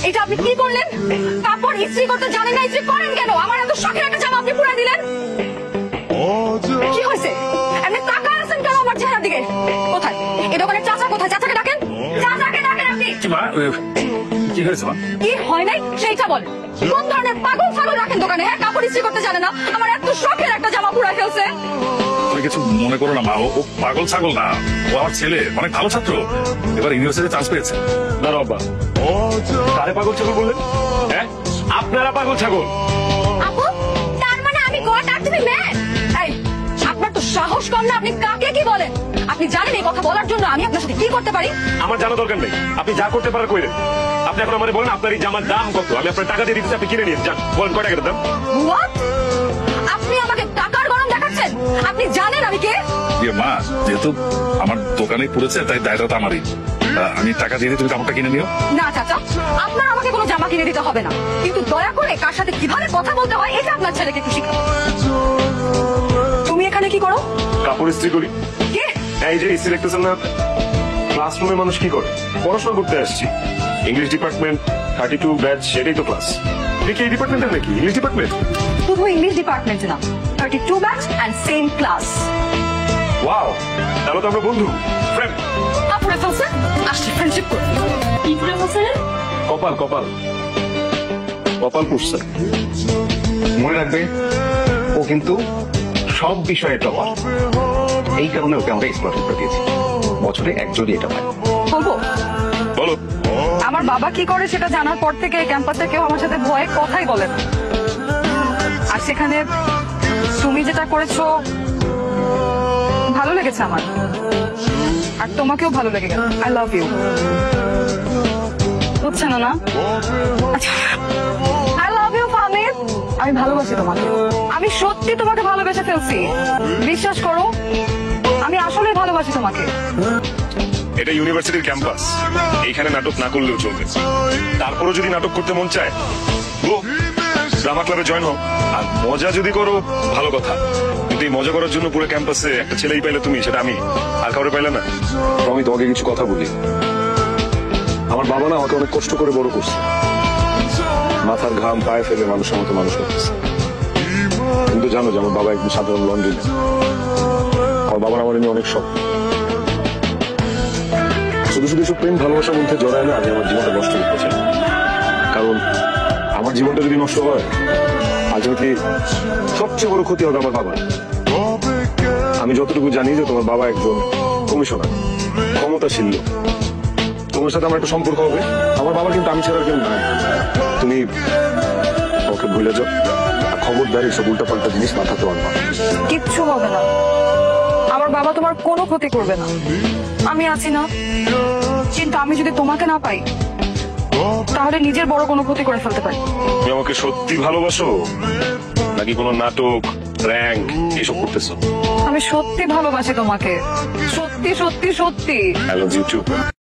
এটা আপনি কি করলেন? কাপড় ইস্ত্রি করতে জানেন না, ইস্ত্রি করেন কেন? আমার এত শখের একটা জামা আপনি পুরাই দিলেন। কি হয়েছে? এমনি তাকায় আছেন কেন আমার চেহারার দিকে? কোথায় এই দোকানের চাচা? কোথায় চাচাকে ডাকেন, চাচাকে ডাকেন আপনি। কি হয়েছে মা? কি হয় নাই সেইটা বলেন। কোন ধরনের পাগল ছাগল রাখেন দোকানে? হ্যাঁ, কাপড় ইস্ত্রি করতে জানে না, আমার এত শখের একটা জামা পুরাই ফেলছে। তুমি কিছু মনে করো না মা, ও পাগল ছাগল না, ও আমার ছেলে, অনেক ভালো ছাত্র, এবার ইউনিভার্সিটিতে চান্স পেয়েছে। না বাবা, কারে পাগল ছাগল বললেন? হ্যাঁ, আপনারা পাগল ছাগল। আপু, তার মানে আমি গট আর তুমি ম্যাড? এই, আপনার তো সাহস কম না, আপনি কাকে কি বলেন? আপনি জানেন এই কথা বলার জন্য আমি আপনার সাথে কি করতে পারি? আমার জানা দরকার নেই, আপনি যা করতে পারেন কইলেন। আপনি এখন আমারে বলেন আপনার এই জামার দাম কত, আমি আপনার টাকা দিয়ে দিতেছি, আপনি কিনে নিন। যান, বলেন কয় টাকার দাম। হোয়াট? আপনি আমাকে টাকার গরম দেখাচ্ছেন? আপনি জানেন আমি কে? মা, যেহেতু আমার দোকানে পড়েছে তাই দায়টা তো আমারই। আমি টাকা দিয়ে দিই, তুমি কাপড়টা কিনে নিও। না চাচা, আপনার আমাকে কোনো জামা কিনে দিতে হবে না, কিন্তু দয়া করে কার সাথে কিভাবে কথা বলতে হয় এটা আপনার ছেলেকে একটু শিখাও। তুমি এখানে কি করো? কাপড় ইস্ত্রি করি। কে? এই যে ইস্ত্রি দেখতেছেন না, ক্লাসরুমে মানুষ কি করে? পড়াশোনা করতে আসছি। ইংলিশ ডিপার্টমেন্ট 32 ব্যাচ, সেটাই তো ক্লাস। দেখি এই ডিপার্টমেন্টের নাকি? English department? শুধু ইংলিশ ডিপার্টমেন্টে না, 32 batch and same class. Wow, তাহলে তো আমরা বন্ধু, ফ্রেন্ড। আপনারা ফেলছে আসছে ফ্রেন্ডশিপ করে। কি করে ফেলছে? কপাল কপাল কপাল পুষছে। মনে রাখবে, ও কিন্তু সব বিষয়ে টপার। এই কারণে ওকে আমরা স্কলারশিপ দিয়েছি, বছরে একজনই এটা পায়। বলবো? বলো। আমার বাবা কি করে সেটা জানার পর থেকে ক্যাম্পাসে কেউ আমার সাথে ভয়ে কথাই বলে না। আর সেখানে তুমি যেটা করেছো ভালো লেগেছে আমার, আর তোমাকেও ভালো লেগে গেল। I love you. বুঝছে না? না, আই লাভ ইউ ফাহমিদ। আমি ভালোবাসি তোমাকে, আমি সত্যি তোমাকে ভালোবেসে ফেলছি। বিশ্বাস করো, আমি আসলে ভালোবাসি তোমাকে। এটা ইউনিভার্সিটির ক্যাম্পাস, এইখানে নাটক না করলেও চলবে। তারপরও যদি নাটক করতে মন চায়, ড্রামা ক্লাবে জয়েন হও। আর মজা যদি করো ভালো কথা, কিন্তু এই মজা করার জন্য পুরো ক্যাম্পাসে একটা ছেলেই পাইলে তুমি, সেটা আমি, আর কাউরে পাইলে না। আমি তোমাকে কিছু কথা বলি। আমার বাবা না আমাকে অনেক কষ্ট করে বড় করছে, মাথার ঘাম পায়ে ফেলে মানুষের মতো মানুষ করতেছে। কিন্তু জানো যে আমার বাবা একদম সাধারণ লন্ড্রি না। আমার বাবার আমার নিয়ে অনেক শখ। শুধু শুধু এসব প্রেম ভালোবাসার মধ্যে জড়ায় না, আমি আমার জীবনটা নষ্ট করতে চাই। কারণ আমার জীবনটা যদি নষ্ট হয়, আলটিমেটলি সবচেয়ে বড় ক্ষতি হবে আমার বাবা। আমি যতটুকু জানি যে তোমার বাবা একজন কমিশনার, ক্ষমতাশীল লোক। তোমার সাথে আমার একটা সম্পর্ক হবে, আমার বাবা কিন্তু আমি ছাড়া কেউ নাই। তুমি ওকে ভুলে যাও, আর খবরদার এসব উল্টাপাল্টা জিনিস মাথাতে আনবা। কিচ্ছু হবে না, আমার বাবা তোমার কোনো ক্ষতি করবে না। আমি আছি না, কিন্তু আমি যদি তোমাকে না পাই তাহলে নিজের বড় কোনো ক্ষতি করে ফেলতে পারি। তুমি আমাকে সত্যি ভালোবাসো নাকি কোনো নাটক, র্যাঙ্ক এসব করতেছো? আমি সত্যি ভালোবাসি তোমাকে, সত্যি সত্যি সত্যি। I love you two.